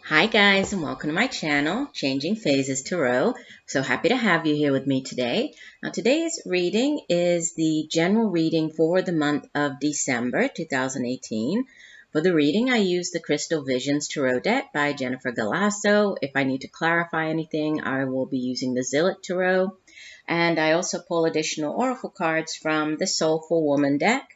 Hi guys, and welcome to my channel, Changing Phases Tarot. So happy to have you here with me today. Now today's reading is the general reading for the month of December 2018. For the reading, I use the Crystal Visions Tarot deck by Jennifer Galasso. If I need to clarify anything, I will be using the Zillich Tarot. And I also pull additional oracle cards from the Soulful Woman deck.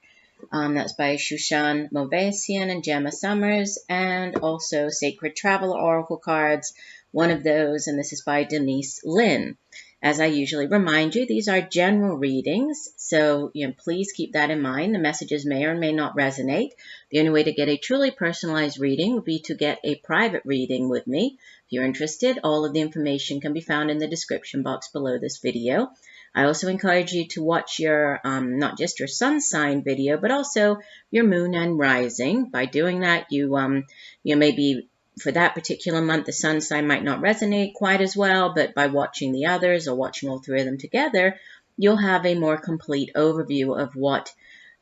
That's by Shushan Movesian and Gemma Summers, and also Sacred Traveler Oracle cards, one of those, and this is by Denise, Linn. As I usually remind you, these are general readings, so please keep that in mind. The messages may or may not resonate. The only way to get a truly personalized reading would be to get a private reading with me. If you're interested, all of the information can be found in the description box below this video. I also encourage you to watch your, not just your sun sign video, but also your moon and rising. By doing that, you maybe for that particular month, the sun sign might not resonate quite as well, but by watching the others or watching all three of them together, you'll have a more complete overview of what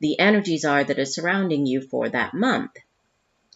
the energies are that are surrounding you for that month.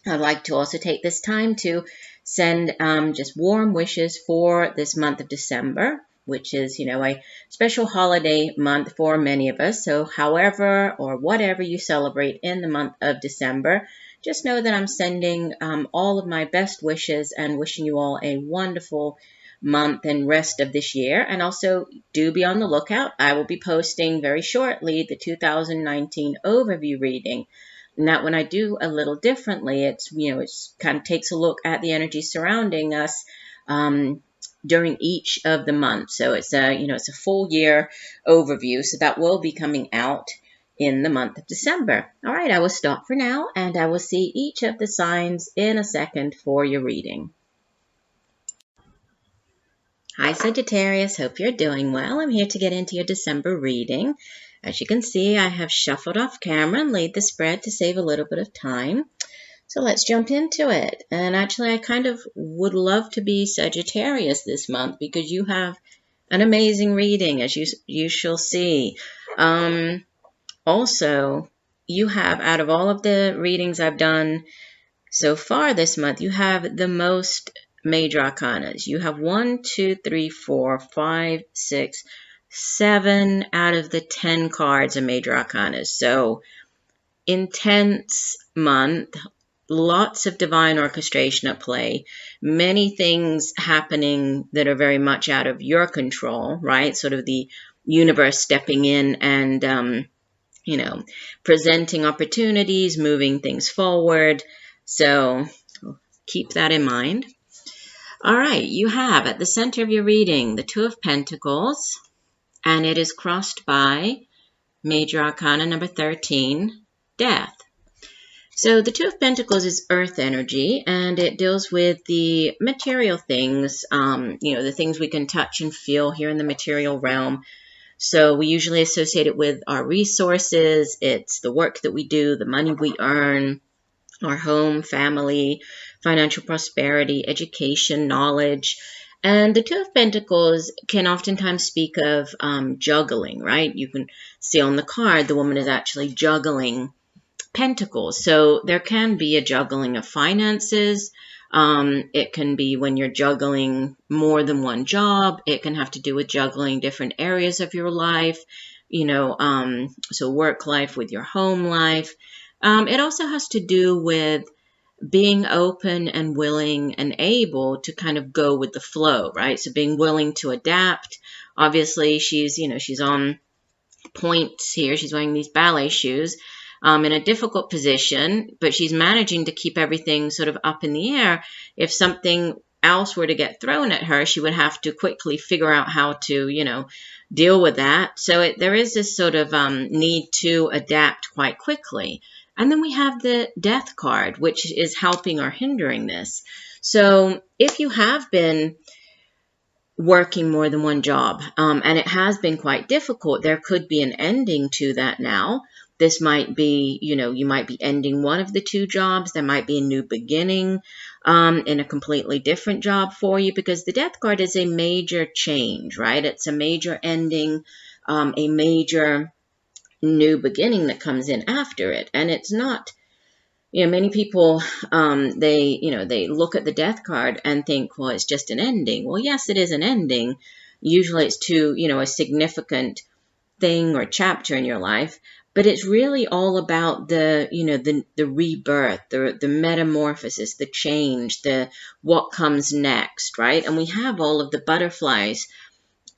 I'd like to also take this time to send just warm wishes for this month of December, which is, a special holiday month for many of us. So however or whatever you celebrate in the month of December, just know that I'm sending all of my best wishes and wishing you all a wonderful month and rest of this year. And also do be on the lookout. I will be posting very shortly the 2019 overview reading. Now, when I do a little differently, it's kind of takes a look at the energy surrounding us during each of the months. So it's it's a full year overview. So that will be coming out in the month of December. All right, I will stop for now, and I will see each of the signs in a second for your reading. Hi Sagittarius, hope you're doing well. I'm here to get into your December reading. As you can see, I have shuffled off camera and laid the spread to save a little bit of time. So let's jump into it. And actually, I kind of would love to be Sagittarius this month because you have an amazing reading, as you shall see. Also, you have, out of all of the readings I've done so far this month, you have the most major arcanas. You have 1, 2, 3, 4, 5, 6, 7 out of the 10 cards are major arcanas. So intense month. Lots of divine orchestration at play, many things happening that are very much out of your control, right? Sort of the universe stepping in and, presenting opportunities, moving things forward. So keep that in mind. All right, you have at the center of your reading the Two of Pentacles, and it is crossed by Major Arcana number 13, Death. So the Two of Pentacles is earth energy, and it deals with the material things, the things we can touch and feel here in the material realm. So we usually associate it with our resources. It's the work that we do, the money we earn, our home, family, financial prosperity, education, knowledge. And the Two of Pentacles can oftentimes speak of juggling, right? You can see on the card, the woman is actually juggling Pentacles. So there can be a juggling of finances. It can be when you're juggling more than one job. It can have to do with juggling different areas of your life, so work life with your home life. It also has to do with being open and willing and able to kind of go with the flow, right? So being willing to adapt. Obviously, she's on point here. She's wearing these ballet shoes. In a difficult position, but she's managing to keep everything sort of up in the air. If something else were to get thrown at her, she would have to quickly figure out how to, deal with that. So there is this sort of need to adapt quite quickly. And then we have the Death card, which is helping or hindering this. So if you have been working more than one job, and it has been quite difficult, there could be an ending to that now. This might be, you might be ending one of the two jobs. There might be a new beginning in a completely different job for you, because the Death card is a major change, right? It's a major ending, a major new beginning that comes in after it. And it's not many people, they look at the death card and think, well, it's just an ending. Well, yes, it is an ending. Usually it's to, a significant thing or chapter in your life, but it's really all about the rebirth, the metamorphosis, the change, the what comes next, right? And we have all of the butterflies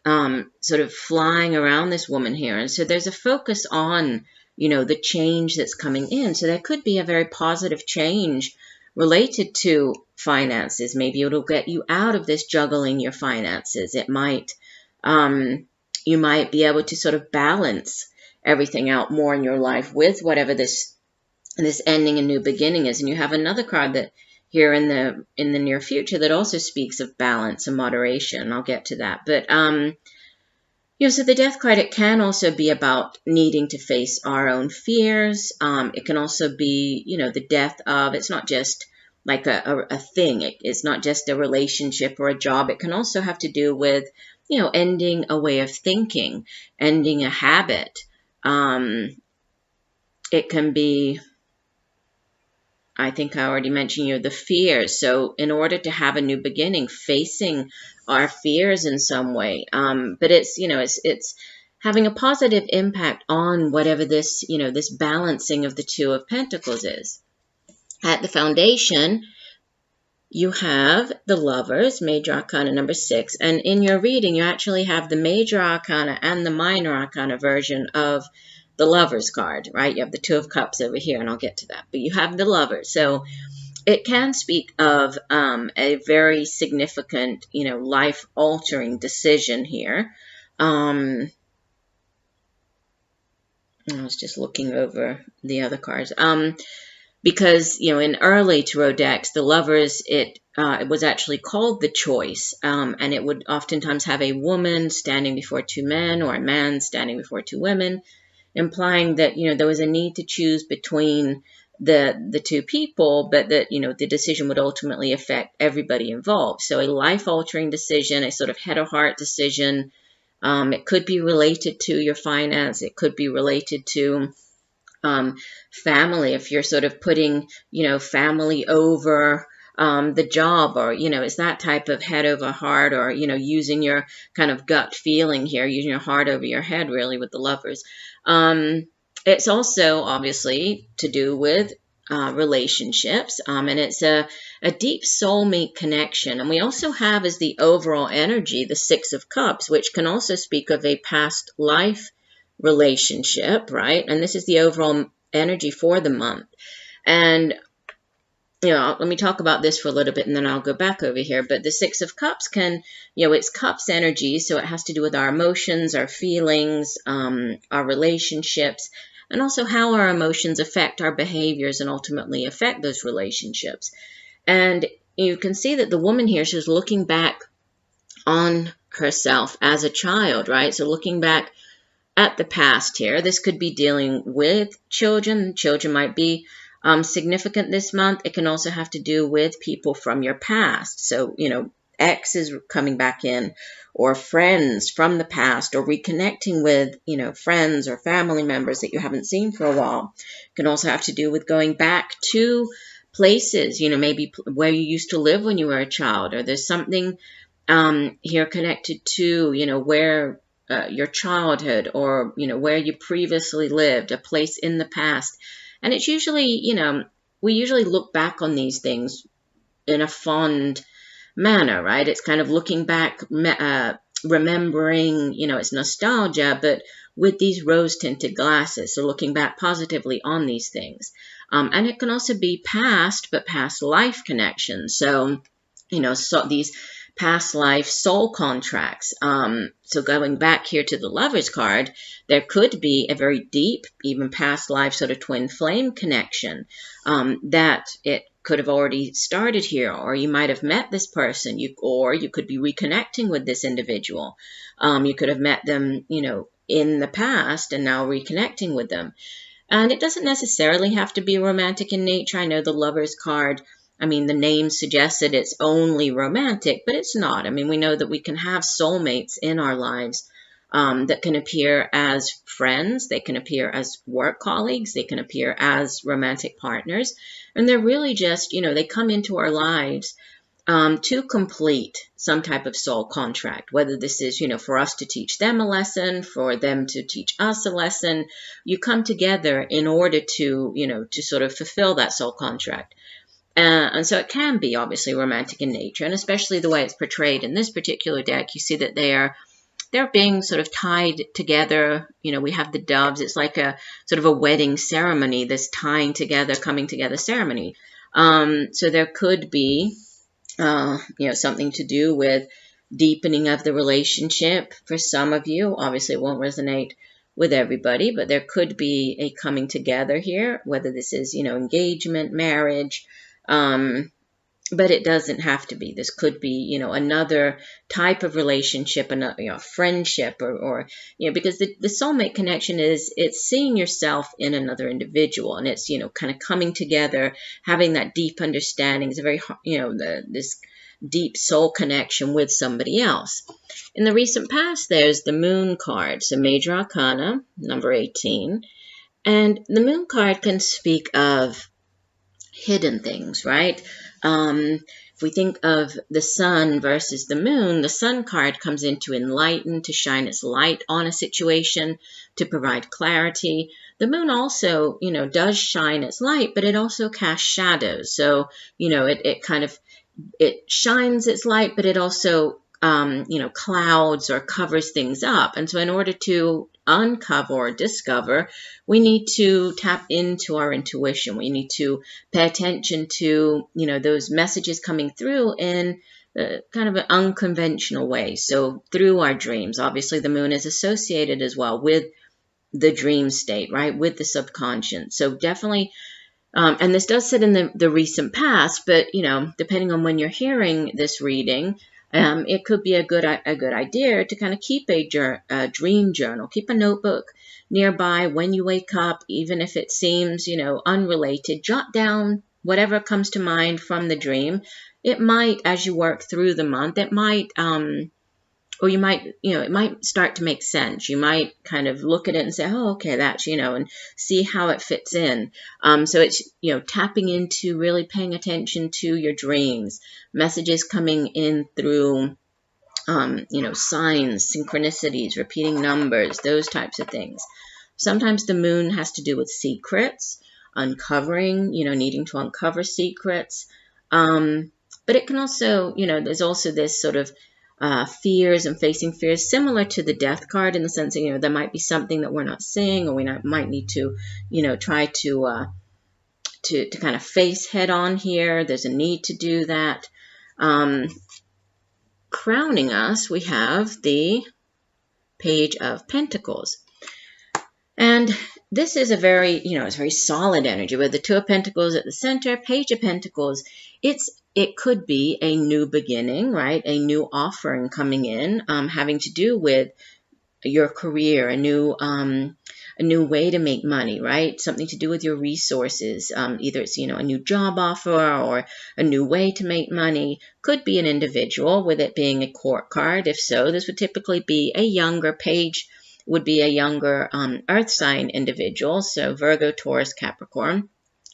sort of flying around this woman here. And so there's a focus on, the change that's coming in. So there could be a very positive change related to finances. Maybe it'll get you out of this juggling your finances. It might, you might be able to sort of balance everything out more in your life with whatever this ending and new beginning is. And you have another card that here in the near future that also speaks of balance and moderation. I'll get to that. But so the death card, it can also be about needing to face our own fears. It can also be, the death of, it's not just like a thing. It's not just a relationship or a job. It can also have to do with, ending a way of thinking, ending a habit. It can be, I think I already mentioned, the fears. So in order to have a new beginning, facing our fears in some way. But it's, it's having a positive impact on whatever this, this balancing of the Two of Pentacles is. At the foundation, you have the Lovers, Major Arcana number 6. And in your reading, you actually have the Major Arcana and the Minor Arcana version of the Lovers card, right? You have the Two of Cups over here, and I'll get to that. But you have the Lovers. So it can speak of a very significant, life-altering decision here. I was just looking over the other cards. Because, in early tarot decks, the Lovers, it was actually called the Choice. And it would oftentimes have a woman standing before two men or a man standing before two women, implying that, there was a need to choose between the two people, but that, the decision would ultimately affect everybody involved. So a life-altering decision, a sort of head-or-heart decision. It could be related to your finance. It could be related to family. If you're sort of putting, family over the job, or, it's that type of head over heart, or, using your kind of gut feeling here, using your heart over your head, really, with the Lovers. It's also obviously to do with relationships, and it's a deep soulmate connection. And we also have as the overall energy, the Six of Cups, which can also speak of a past life relationship, right? And this is the overall energy for the month. And let me talk about this for a little bit, and then I'll go back over here. But the Six of Cups can, it's cups energy, so it has to do with our emotions, our feelings, our relationships, and also how our emotions affect our behaviors and ultimately affect those relationships. And you can see that the woman here, she's looking back on herself as a child, right? So looking back at the past here. This could be dealing with children. Children might be significant this month. It can also have to do with people from your past. So, exes coming back in, or friends from the past, or reconnecting with, friends or family members that you haven't seen for a while. It can also have to do with going back to places, maybe where you used to live when you were a child, or there's something here connected to, where your childhood, or, where you previously lived, a place in the past. And it's usually, we usually look back on these things in a fond manner, right? It's kind of looking back, remembering, it's nostalgia, but with these rose-tinted glasses. So looking back positively on these things. And it can also be past, but past life connections. So, so these past life soul contracts. So going back here to the Lovers card, there could be a very deep, even past life sort of twin flame connection that it could have already started here, or you might have met this person, or you could be reconnecting with this individual. You could have met them, in the past and now reconnecting with them. And it doesn't necessarily have to be romantic in nature. I know the Lovers card, the name suggests that it's only romantic, but it's not. We know that we can have soulmates in our lives that can appear as friends, they can appear as work colleagues, they can appear as romantic partners. And they're really just, they come into our lives to complete some type of soul contract, whether this is, for us to teach them a lesson, for them to teach us a lesson. You come together in order to, to sort of fulfill that soul contract. And so it can be obviously romantic in nature, and especially the way it's portrayed in this particular deck, you see that they're being sort of tied together. We have the doves. It's like a sort of a wedding ceremony, this tying together, coming together ceremony. So there could be, something to do with deepening of the relationship for some of you. Obviously, it won't resonate with everybody, but there could be a coming together here, whether this is, engagement, marriage, but it doesn't have to be. This could be, another type of relationship, another, friendship, or because the soulmate connection it's seeing yourself in another individual, and it's, kind of coming together, having that deep understanding. It's a very, this deep soul connection with somebody else. In the recent past, there's the Moon card, so Major Arcana, number 18. And the Moon card can speak of hidden things, right? If we think of the sun versus the moon, the sun card comes in to enlighten, to shine its light on a situation, to provide clarity. The moon also, does shine its light, but it also casts shadows. So, it shines its light, but it also, clouds or covers things up. And so in order to uncover or discover, we need to tap into our intuition. We need to pay attention to, those messages coming through in kind of an unconventional way. So through our dreams, obviously the moon is associated as well with the dream state, right? With the subconscious. So definitely, and this does sit in the recent past, but, depending on when you're hearing this reading, it could be a good idea to kind of keep a dream journal, keep a notebook nearby when you wake up, even if it seems, unrelated. Jot down whatever comes to mind from the dream. It might, as you work through the month, it might, it might start to make sense. You might kind of look at it and say, oh, okay, that's, and see how it fits in. So it's, tapping into really paying attention to your dreams, messages coming in through, signs, synchronicities, repeating numbers, those types of things. Sometimes the moon has to do with secrets, uncovering, needing to uncover secrets. But it can also, there's also this sort of fears and facing fears, similar to the death card, in the sense that, there might be something that we're not seeing, or we might need to, try to kind of face head on here. There's a need to do that. Crowning us, we have the Page of Pentacles. And this is a very, it's very solid energy with the Two of Pentacles at the center. Page of Pentacles, it could be a new beginning, right? A new offering coming in, having to do with your career, a new way to make money, right? Something to do with your resources. Either it's, a new job offer or a new way to make money. Could be an individual, with it being a court card. If so, this would typically be a younger page, would be a younger earth sign individual. So Virgo, Taurus, Capricorn,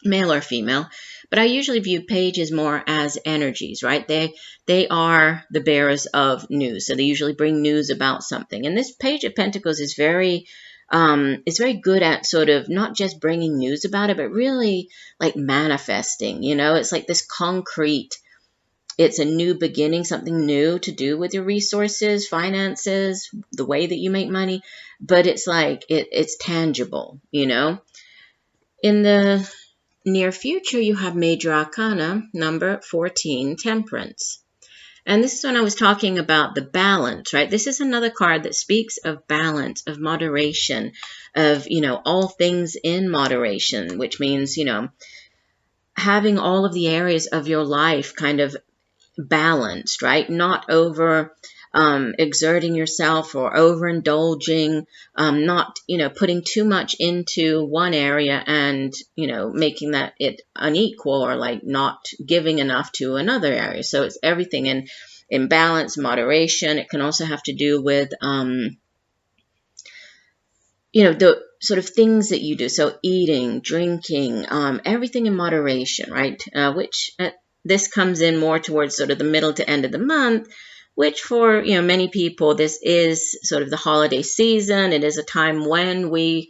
male or female. But I usually view pages more as energies, right? They are the bearers of news. So they usually bring news about something. And this Page of Pentacles is very good at sort of not just bringing news about it, but really like manifesting, it's like this concrete, it's a new beginning, something new to do with your resources, finances, the way that you make money, but it's like, it's tangible, In the near future, you have Major Arcana, number 14, Temperance. And this is when I was talking about the balance, right? This is another card that speaks of balance, of moderation, of, all things in moderation, which means, having all of the areas of your life kind of balanced, right? Not over exerting yourself or overindulging, not, putting too much into one area and, making that it unequal, or like not giving enough to another area. So it's everything in balance, moderation. It can also have to do with, the sort of things that you do. So eating, drinking, everything in moderation, right? Which this comes in more towards sort of the middle to end of the month, which for, many people, this is sort of the holiday season. It is a time when we,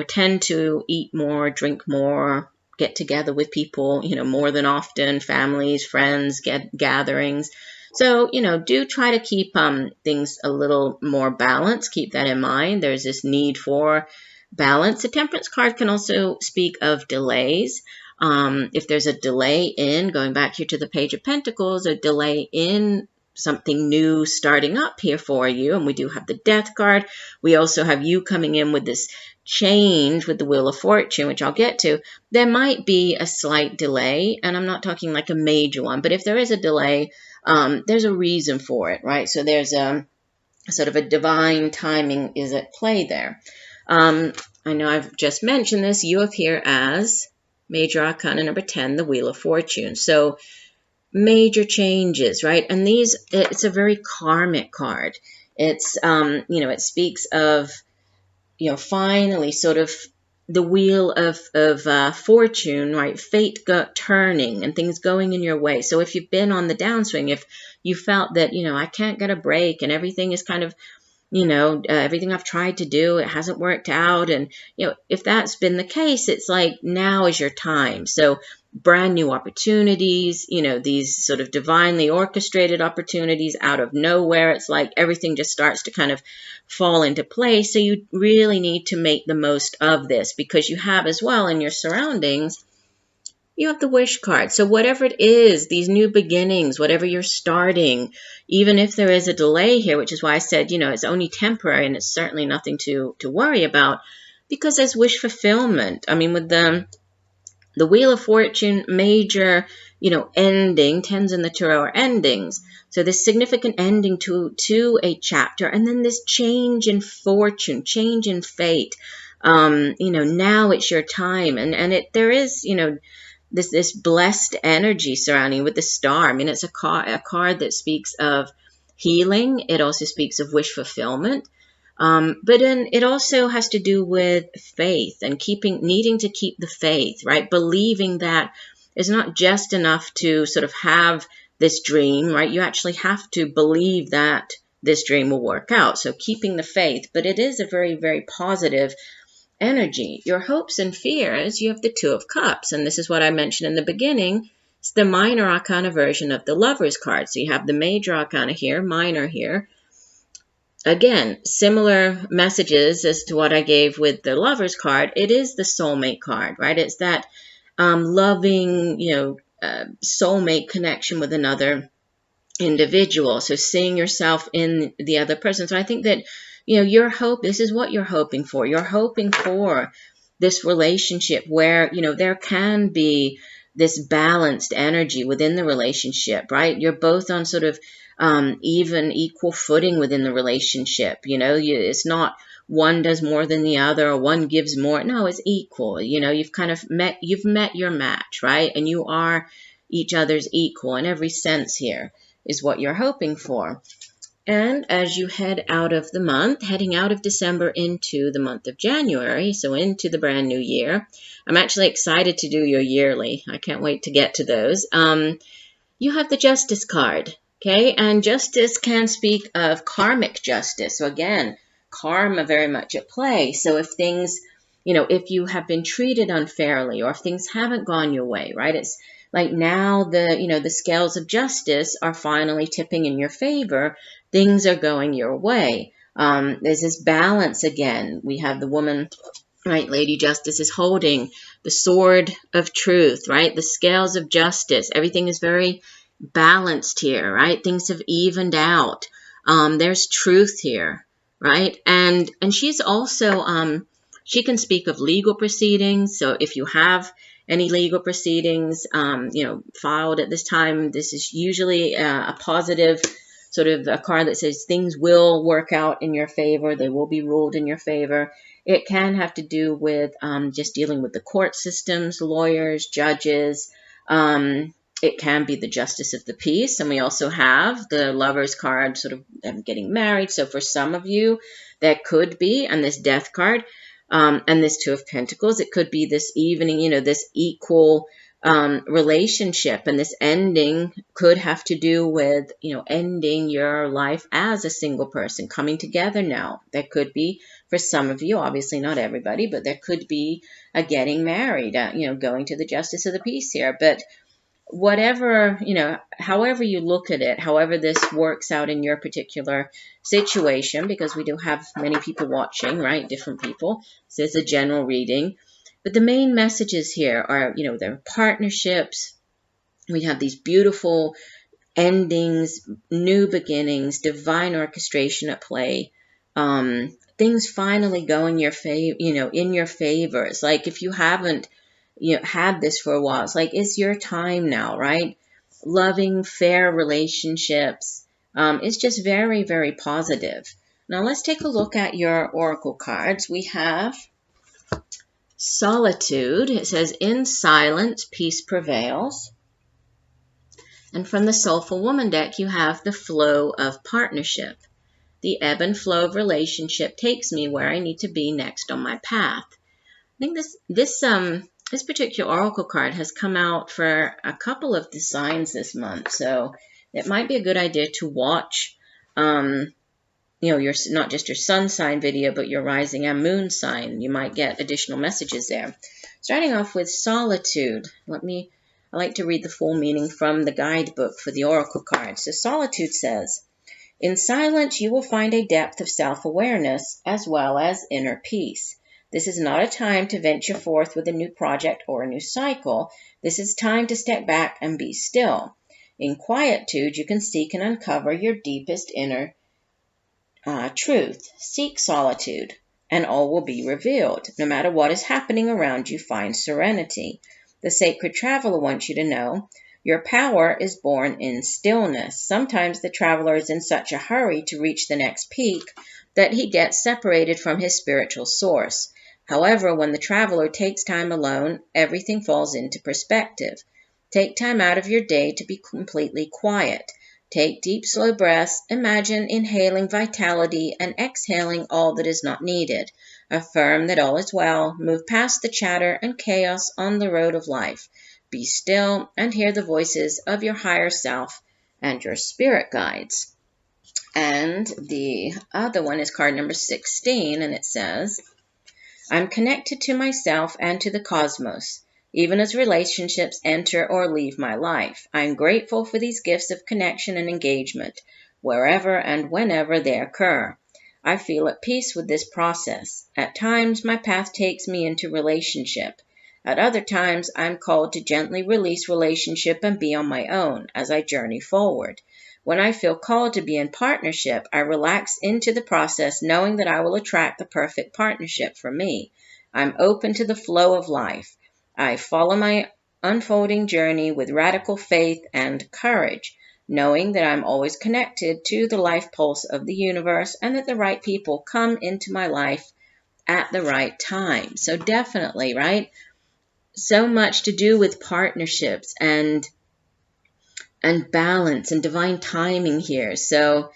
tend to eat more, drink more, get together with people, more than often, families, friends, gatherings. So, do try to keep things a little more balanced. Keep that in mind. There's this need for balance. The Temperance card can also speak of delays. If there's a delay in, going back here to the Page of Pentacles, a delay in something new starting up here for you, and we do have the Death card. We also have you coming in with this change with the Wheel of Fortune, which I'll get to. There might be a slight delay, and I'm not talking like a major one, but if there is a delay, there's a reason for it, right? So there's a sort of a divine timing is at play there. I know I've just mentioned this. You appear as Major Arcana number 10, the Wheel of Fortune. So major changes, right? And it's a very karmic card. It's, it speaks of, finally sort of the wheel of fortune, right? Fate turning and things going in your way. So if you've been on the downswing, if you felt that, I can't get a break and everything is kind of, everything I've tried to do, it hasn't worked out. And, if that's been the case, it's like now is your time. So brand new opportunities, these sort of divinely orchestrated opportunities out of nowhere. It's like everything just starts to kind of fall into place. So you really need to make the most of this, because you have as well in your surroundings, you have the Wish card. So whatever it is, these new beginnings, whatever you're starting, even if there is a delay here, which is why I said, it's only temporary and it's certainly nothing to worry about, because there's wish fulfillment. I mean, with the Wheel of Fortune, major, ending, tens in the tarot are endings. So this significant ending to a chapter, and then this change in fortune, change in fate. Now it's your time, and there is, this blessed energy surrounding with the Star. I mean, it's a card that speaks of healing. It also speaks of wish fulfillment. But then it also has to do with faith and needing to keep the faith, right? Believing that it's not just enough to sort of have this dream, right? You actually have to believe that this dream will work out. So keeping the faith, but it is a very, very positive energy. Your hopes and fears, you have the Two of Cups. And this is what I mentioned in the beginning. It's the minor arcana version of the Lover's card. So you have the major arcana here, minor here. Again, similar messages as to what I gave with the Lover's card. It is the soulmate card, right? It's that loving, soulmate connection with another individual. So seeing yourself in the other person. So I think that, this is what you're hoping for. You're hoping for this relationship where, there can be this balanced energy within the relationship, right? You're both on sort of even equal footing within the relationship. It's not one does more than the other or one gives more. No, it's equal. You've kind of met your match, right? And you are each other's equal in every sense here is what you're hoping for. And as you head out of the month, heading out of December into the month of January, so into the brand new year, I'm actually excited to do your yearly. I can't wait to get to those. You have the Justice card. Okay, and justice can speak of karmic justice. So again, karma very much at play. So if things, if you have been treated unfairly or if things haven't gone your way, right? It's like now the scales of justice are finally tipping in your favor. Things are going your way. There's this balance again. We have the woman, right? Lady Justice is holding the sword of truth, right? The scales of justice. Everything is very balanced here, right? Things have evened out. There's truth here, right? And she's also, she can speak of legal proceedings. So if you have any legal proceedings, filed at this time, this is usually a positive sort of a card that says things will work out in your favor. They will be ruled in your favor. It can have to do with just dealing with the court systems, lawyers, judges, It can be the Justice of the Peace, and we also have the Lovers card, sort of them getting married. So for some of you, that could be, and this Death card, and this Two of Pentacles, it could be this evening, you know, this equal relationship, and this ending could have to do with, you know, ending your life as a single person, coming together now. That could be for some of you, obviously not everybody, but there could be a getting married, you know, going to the Justice of the Peace here. But whatever, you know, however you look at it, however this works out in your particular situation, because we do have many people watching, right? Different people. So it's a general reading. But the main messages here are, you know, their partnerships. We have these beautiful endings, new beginnings, divine orchestration at play. Things finally go in your favor, you know, in your favor. It's like if you haven't, you know, had this for a while, it's like it's your time now, right? Loving, fair relationships. It's just very, very positive. Now let's take a look at your oracle cards. We have Solitude. It says, in silence, peace prevails. And from the Soulful Woman deck, you have the flow of partnership. The ebb and flow of relationship takes me where I need to be next on my path. I think this particular oracle card has come out for a couple of the signs this month, so it might be a good idea to watch, you know, your not just your sun sign video, but your rising and moon sign. You might get additional messages there. Starting off with Solitude. I like to read the full meaning from the guidebook for the oracle card. So Solitude says, in silence, you will find a depth of self-awareness as well as inner peace. This is not a time to venture forth with a new project or a new cycle. This is time to step back and be still. In quietude, you can seek and uncover your deepest inner truth. Seek solitude, and all will be revealed. No matter what is happening around you, find serenity. The sacred traveler wants you to know your power is born in stillness. Sometimes the traveler is in such a hurry to reach the next peak that he gets separated from his spiritual source. However, when the traveler takes time alone, everything falls into perspective. Take time out of your day to be completely quiet. Take deep, slow breaths. Imagine inhaling vitality and exhaling all that is not needed. Affirm that all is well. Move past the chatter and chaos on the road of life. Be still and hear the voices of your higher self and your spirit guides. And the other one is card number 16, and it says, I'm connected to myself and to the cosmos, even as relationships enter or leave my life. I'm grateful for these gifts of connection and engagement, wherever and whenever they occur. I feel at peace with this process. At times, my path takes me into relationship. At other times, I'm called to gently release relationship and be on my own as I journey forward. When I feel called to be in partnership, I relax into the process, knowing that I will attract the perfect partnership for me. I'm open to the flow of life. I follow my unfolding journey with radical faith and courage, knowing that I'm always connected to the life pulse of the universe and that the right people come into my life at the right time. So definitely, right? So much to do with partnerships and balance and divine timing here. So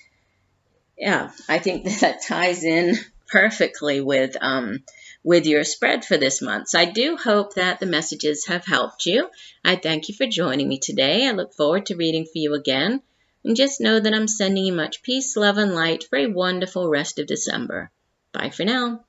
yeah, I think that ties in perfectly with your spread for this month. So I do hope that the messages have helped you. I thank you for joining me today. I look forward to reading for you again. And just know that I'm sending you much peace, love, and light for a wonderful rest of December. Bye for now.